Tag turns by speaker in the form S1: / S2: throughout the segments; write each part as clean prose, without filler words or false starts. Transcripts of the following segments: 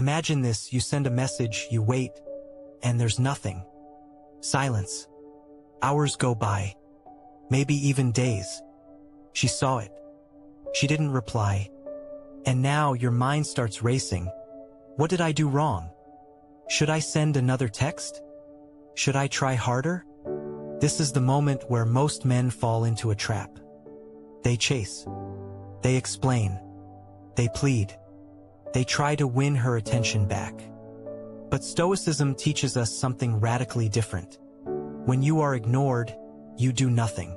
S1: Imagine this, you send a message, you wait, and there's nothing. Silence. Hours go by. Maybe even days. She saw it. She didn't reply. And now your mind starts racing. What did I do wrong? Should I send another text? Should I try harder? This is the moment where most men fall into a trap. They chase. They explain. They plead. They try to win her attention back. But Stoicism teaches us something radically different. When you are ignored, you do nothing.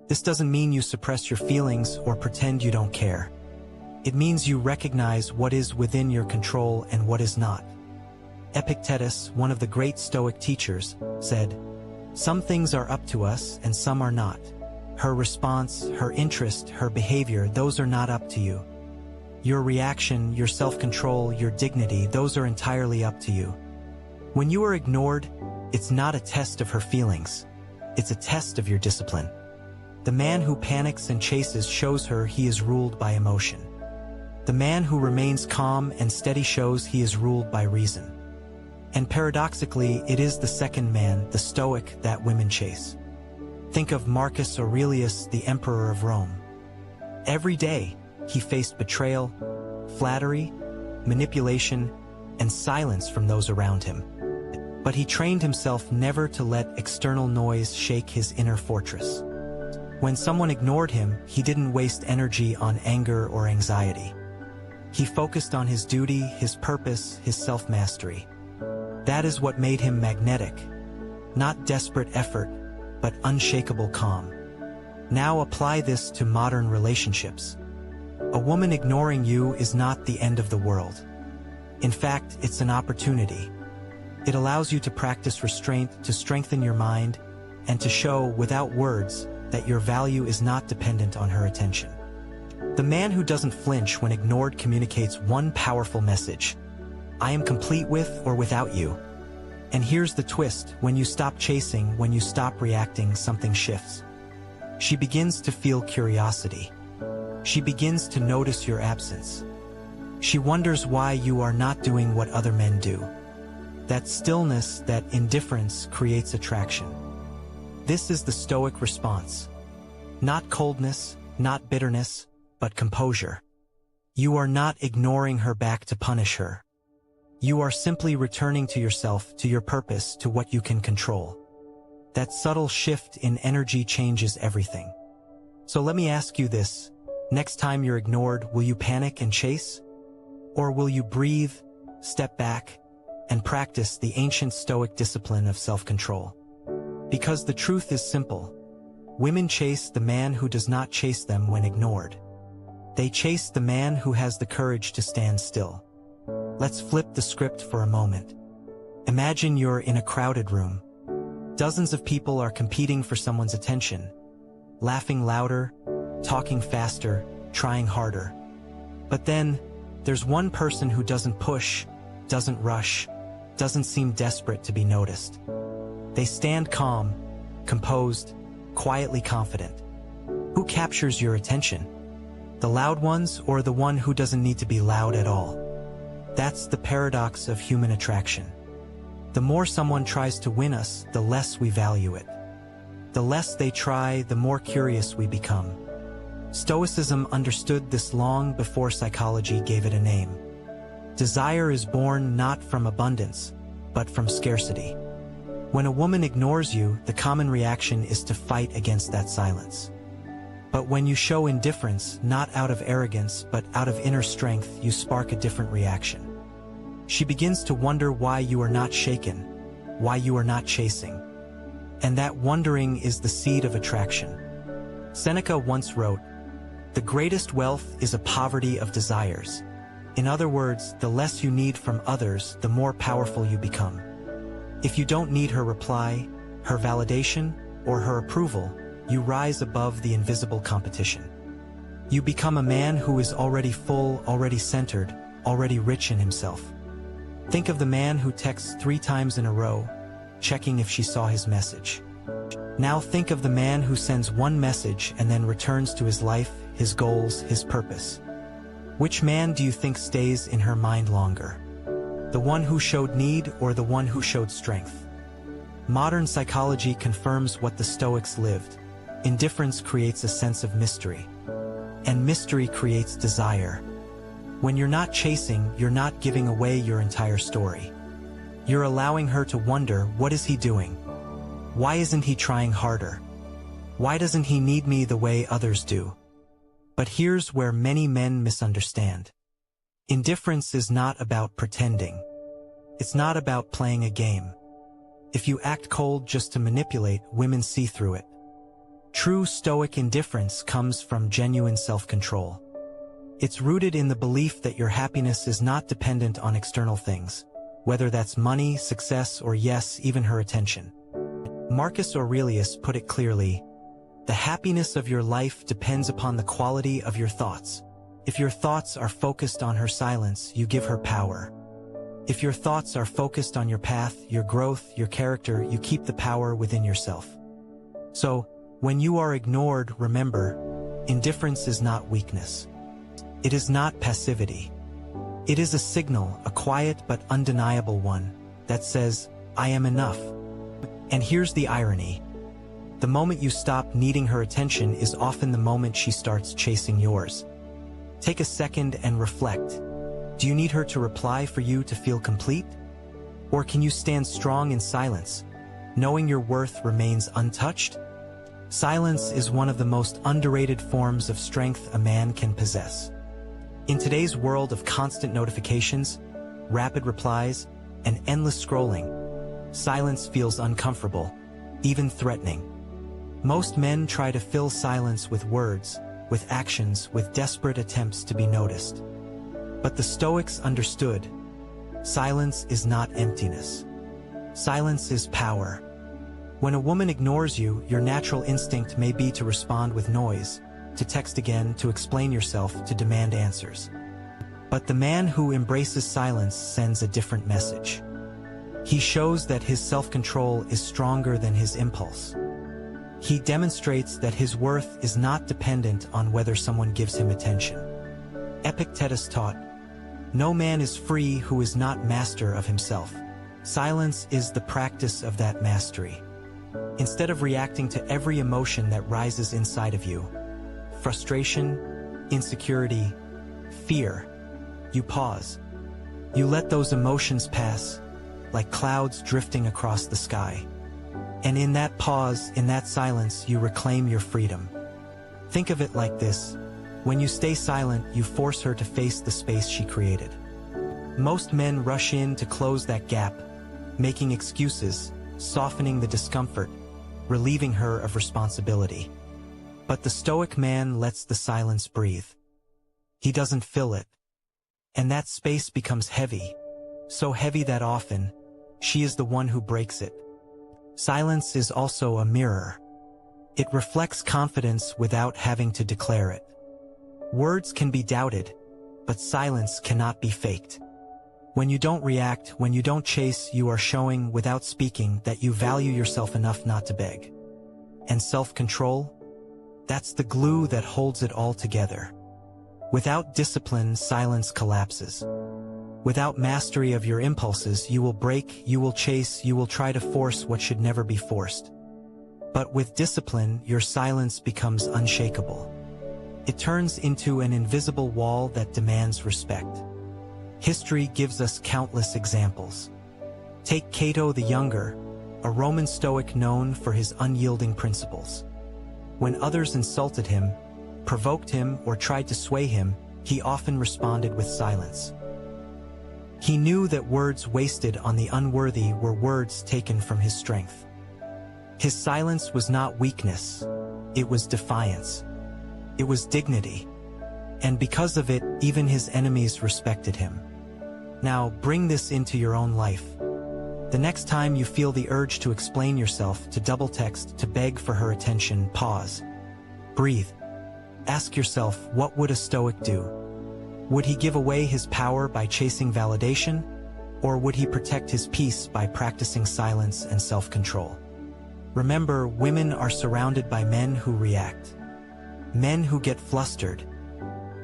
S1: This doesn't mean you suppress your feelings or pretend you don't care. It means you recognize what is within your control and what is not. Epictetus, one of the great Stoic teachers, said, "Some things are up to us and some are not. Her response, her interest, her behavior, those are not up to you. Your reaction, your self-control, your dignity, those are entirely up to you." When you are ignored, it's not a test of her feelings. It's a test of your discipline. The man who panics and chases shows her he is ruled by emotion. The man who remains calm and steady shows he is ruled by reason. And paradoxically, it is the second man, the Stoic, that women chase. Think of Marcus Aurelius, the emperor of Rome. Every day, he faced betrayal, flattery, manipulation, and silence from those around him. But he trained himself never to let external noise shake his inner fortress. When someone ignored him, he didn't waste energy on anger or anxiety. He focused on his duty, his purpose, his self-mastery. That is what made him magnetic. Not desperate effort, but unshakable calm. Now apply this to modern relationships. A woman ignoring you is not the end of the world. In fact, it's an opportunity. It allows you to practice restraint, to strengthen your mind, and to show, without words, that your value is not dependent on her attention. The man who doesn't flinch when ignored communicates one powerful message: I am complete with or without you. And here's the twist: when you stop chasing, when you stop reacting, something shifts. She begins to feel curiosity. She begins to notice your absence. She wonders why you are not doing what other men do. That stillness, that indifference creates attraction. This is the Stoic response. Not coldness, not bitterness, but composure. You are not ignoring her back to punish her. You are simply returning to yourself, to your purpose, to what you can control. That subtle shift in energy changes everything. So let me ask you this: next time you're ignored, will you panic and chase? Or will you breathe, step back, and practice the ancient Stoic discipline of self-control? Because the truth is simple. Women chase the man who does not chase them when ignored. They chase the man who has the courage to stand still. Let's flip the script for a moment. Imagine you're in a crowded room. Dozens of people are competing for someone's attention, laughing louder, talking faster, trying harder. But then, there's one person who doesn't push, doesn't rush, doesn't seem desperate to be noticed. They stand calm, composed, quietly confident. Who captures your attention? The loud ones, or the one who doesn't need to be loud at all? That's the paradox of human attraction. The more someone tries to win us, the less we value it. The less they try, the more curious we become. Stoicism understood this long before psychology gave it a name. Desire is born not from abundance, but from scarcity. When a woman ignores you, the common reaction is to fight against that silence. But when you show indifference, not out of arrogance, but out of inner strength, you spark a different reaction. She begins to wonder why you are not shaken, why you are not chasing. And that wondering is the seed of attraction. Seneca once wrote, "The greatest wealth is a poverty of desires." In other words, the less you need from others, the more powerful you become. If you don't need her reply, her validation, or her approval, you rise above the invisible competition. You become a man who is already full, already centered, already rich in himself. Think of the man who texts 3 times in a row, checking if she saw his message. Now think of the man who sends one message and then returns to his life, his goals, his purpose. Which man do you think stays in her mind longer? The one who showed need or the one who showed strength? Modern psychology confirms what the Stoics lived. Indifference creates a sense of mystery, and mystery creates desire. When you're not chasing, you're not giving away your entire story. You're allowing her to wonder, what is he doing? Why isn't he trying harder? Why doesn't he need me the way others do? But here's where many men misunderstand. Indifference is not about pretending. It's not about playing a game. If you act cold just to manipulate, women see through it. True Stoic indifference comes from genuine self-control. It's rooted in the belief that your happiness is not dependent on external things, whether that's money, success, or yes, even her attention. Marcus Aurelius put it clearly, "The happiness of your life depends upon the quality of your thoughts. If your thoughts are focused on her silence, you give her power. If your thoughts are focused on your path, your growth, your character, you keep the power within yourself." So, when you are ignored, remember, indifference is not weakness. It is not passivity. It is a signal, a quiet but undeniable one, that says, "I am enough." And here's the irony. The moment you stop needing her attention is often the moment she starts chasing yours. Take a second and reflect. Do you need her to reply for you to feel complete? Or can you stand strong in silence, knowing your worth remains untouched? Silence is one of the most underrated forms of strength a man can possess. In today's world of constant notifications, rapid replies, and endless scrolling, silence feels uncomfortable, even threatening. Most men try to fill silence with words, with actions, with desperate attempts to be noticed. But the Stoics understood, silence is not emptiness. Silence is power. When a woman ignores you, your natural instinct may be to respond with noise, to text again, to explain yourself, to demand answers. But the man who embraces silence sends a different message. He shows that his self-control is stronger than his impulse. He demonstrates that his worth is not dependent on whether someone gives him attention. Epictetus taught, "No man is free who is not master of himself." Silence is the practice of that mastery. Instead of reacting to every emotion that rises inside of you, frustration, insecurity, fear, you pause. You let those emotions pass, like clouds drifting across the sky. And in that pause, in that silence, you reclaim your freedom. Think of it like this. When you stay silent, you force her to face the space she created. Most men rush in to close that gap, making excuses, softening the discomfort, relieving her of responsibility. But the Stoic man lets the silence breathe. He doesn't fill it. And that space becomes heavy, so heavy that often, she is the one who breaks it. Silence is also a mirror. It reflects confidence without having to declare it. Words can be doubted, but silence cannot be faked. When you don't react, when you don't chase, you are showing, without speaking, that you value yourself enough not to beg. And self-control? That's the glue that holds it all together. Without discipline, silence collapses. Without mastery of your impulses, you will break, you will chase, you will try to force what should never be forced. But with discipline, your silence becomes unshakable. It turns into an invisible wall that demands respect. History gives us countless examples. Take Cato the Younger, a Roman Stoic known for his unyielding principles. When others insulted him, provoked him, or tried to sway him, he often responded with silence. He knew that words wasted on the unworthy were words taken from his strength. His silence was not weakness, it was defiance. It was dignity. And because of it, even his enemies respected him. Now, bring this into your own life. The next time you feel the urge to explain yourself, to double text, to beg for her attention, pause. Breathe. Ask yourself, what would a Stoic do? Would he give away his power by chasing validation? Or would he protect his peace by practicing silence and self-control? Remember, women are surrounded by men who react. Men who get flustered.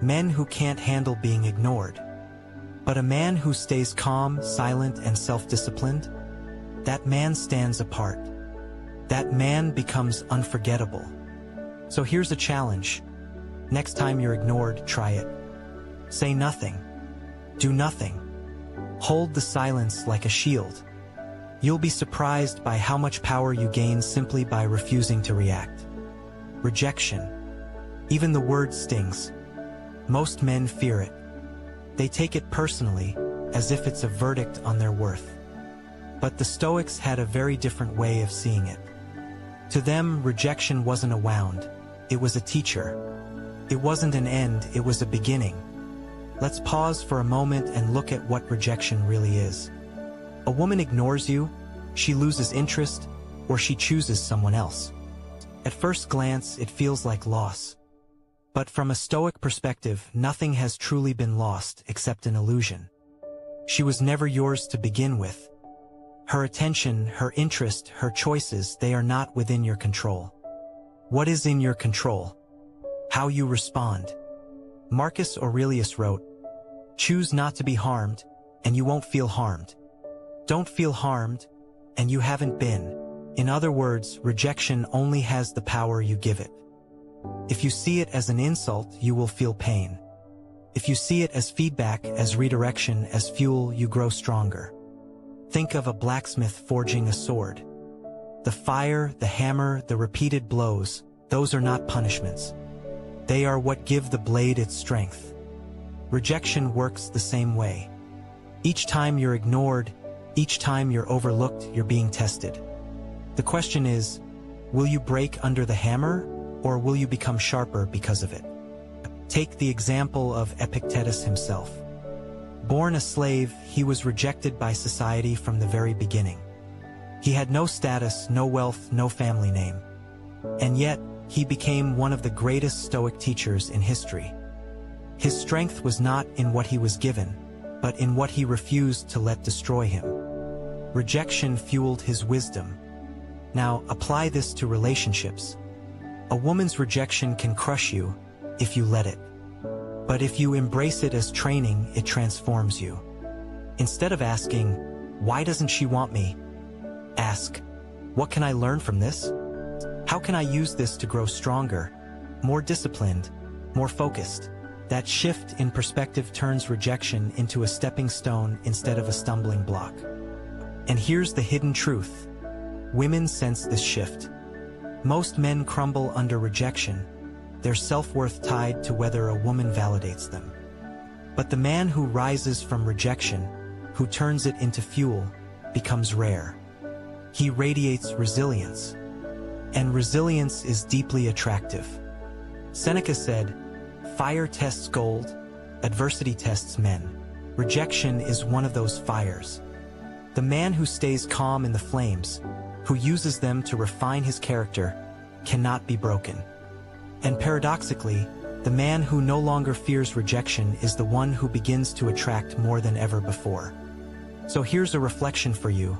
S1: Men who can't handle being ignored. But a man who stays calm, silent, and self-disciplined, that man stands apart. That man becomes unforgettable. So here's a challenge. Next time you're ignored, try it. Say nothing. Do nothing. Hold the silence like a shield. You'll be surprised by how much power you gain simply by refusing to react. Rejection. Even the word stings. Most men fear it. They take it personally, as if it's a verdict on their worth. But the Stoics had a very different way of seeing it. To them, rejection wasn't a wound, it was a teacher. It wasn't an end, it was a beginning. Let's pause for a moment and look at what rejection really is. A woman ignores you, she loses interest, or she chooses someone else. At first glance, it feels like loss. But from a Stoic perspective, nothing has truly been lost except an illusion. She was never yours to begin with. Her attention, her interest, her choices, they are not within your control. What is in your control? How you respond. Marcus Aurelius wrote, "Choose not to be harmed, and you won't feel harmed. Don't feel harmed, and you haven't been." In other words, rejection only has the power you give it. If you see it as an insult, you will feel pain. If you see it as feedback, as redirection, as fuel, you grow stronger. Think of a blacksmith forging a sword. The fire, the hammer, the repeated blows, those are not punishments. They are what give the blade its strength. Rejection works the same way. Each time you're ignored, each time you're overlooked, you're being tested. The question is, will you break under the hammer, or will you become sharper because of it? Take the example of Epictetus himself. Born a slave, he was rejected by society from the very beginning. He had no status, no wealth, no family name. And yet, he became one of the greatest Stoic teachers in history. His strength was not in what he was given, but in what he refused to let destroy him. Rejection fueled his wisdom. Now, apply this to relationships. A woman's rejection can crush you if you let it. But if you embrace it as training, it transforms you. Instead of asking, "Why doesn't she want me?" ask, "What can I learn from this? How can I use this to grow stronger, more disciplined, more focused?" That shift in perspective turns rejection into a stepping stone instead of a stumbling block. And here's the hidden truth. Women sense this shift. Most men crumble under rejection, their self-worth tied to whether a woman validates them. But the man who rises from rejection, who turns it into fuel, becomes rare. He radiates resilience. And resilience is deeply attractive. Seneca said, "Fire tests gold, adversity tests men." Rejection is one of those fires. The man who stays calm in the flames, who uses them to refine his character, cannot be broken. And paradoxically, the man who no longer fears rejection is the one who begins to attract more than ever before. So here's a reflection for you.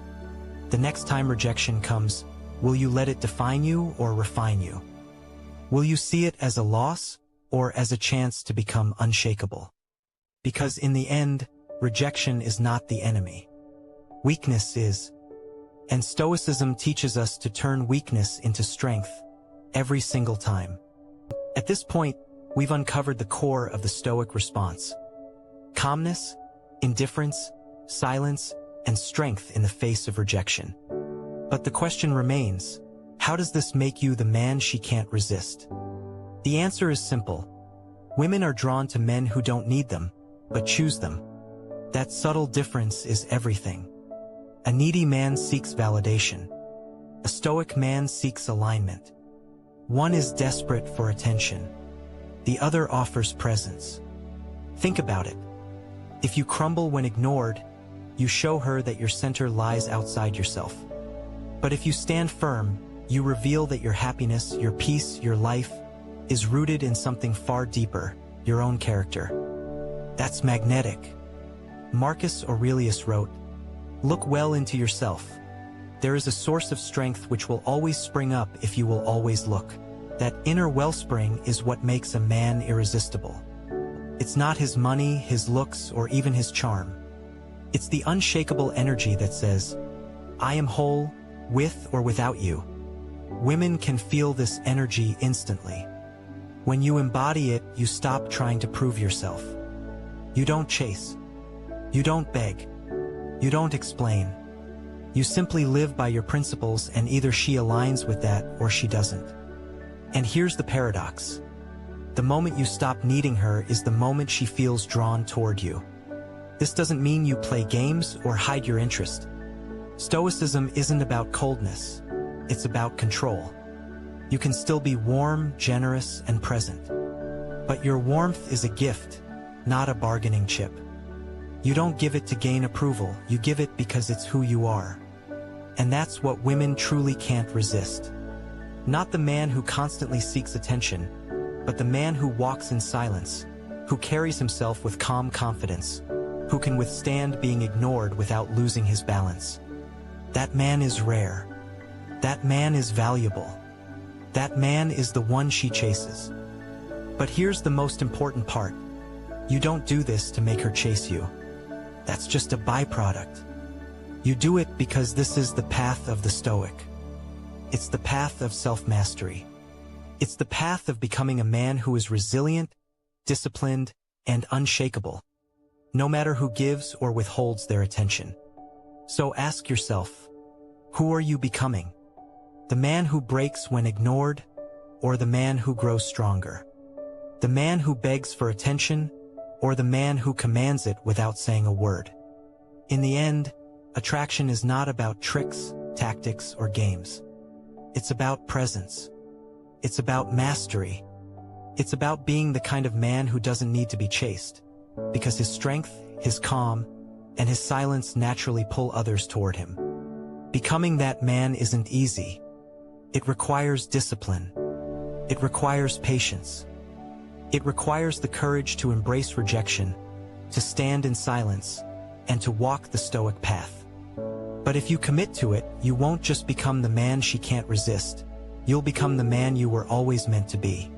S1: The next time rejection comes, will you let it define you or refine you? Will you see it as a loss or as a chance to become unshakable? Because in the end, rejection is not the enemy. Weakness is. And Stoicism teaches us to turn weakness into strength every single time. At this point, we've uncovered the core of the Stoic response. Calmness, indifference, silence, and strength in the face of rejection. But the question remains, how does this make you the man she can't resist? The answer is simple. Women are drawn to men who don't need them, but choose them. That subtle difference is everything. A needy man seeks validation. A Stoic man seeks alignment. One is desperate for attention. The other offers presence. Think about it. If you crumble when ignored, you show her that your center lies outside yourself. But if you stand firm, you reveal that your happiness, your peace, your life is rooted in something far deeper, your own character. That's magnetic. Marcus Aurelius wrote, "Look well into yourself. There is a source of strength which will always spring up if you will always look. That inner wellspring is what makes a man irresistible." It's not his money, his looks, or even his charm. It's the unshakable energy that says, I am whole, with or without you. Women can feel this energy instantly. When you embody it, you stop trying to prove yourself. You don't chase. You don't beg. You don't explain. You simply live by your principles, and either she aligns with that or she doesn't. And here's the paradox. The moment you stop needing her is the moment she feels drawn toward you. This doesn't mean you play games or hide your interest. Stoicism isn't about coldness. It's about control. You can still be warm, generous, and present. But your warmth is a gift, not a bargaining chip. You don't give it to gain approval, you give it because it's who you are. And that's what women truly can't resist. Not the man who constantly seeks attention, but the man who walks in silence, who carries himself with calm confidence, who can withstand being ignored without losing his balance. That man is rare. That man is valuable. That man is the one she chases. But here's the most important part. You don't do this to make her chase you. That's just a byproduct. You do it because this is the path of the Stoic. It's the path of self-mastery. It's the path of becoming a man who is resilient, disciplined, and unshakable, no matter who gives or withholds their attention. So ask yourself, who are you becoming? The man who breaks when ignored, or the man who grows stronger? The man who begs for attention, or the man who commands it without saying a word? In the end, attraction is not about tricks, tactics, or games. It's about presence. It's about mastery. It's about being the kind of man who doesn't need to be chased, because his strength, his calm, and his silence naturally pull others toward him. Becoming that man isn't easy. It requires discipline. It requires patience. It requires the courage to embrace rejection, to stand in silence, and to walk the Stoic path. But if you commit to it, you won't just become the man she can't resist. You'll become the man you were always meant to be.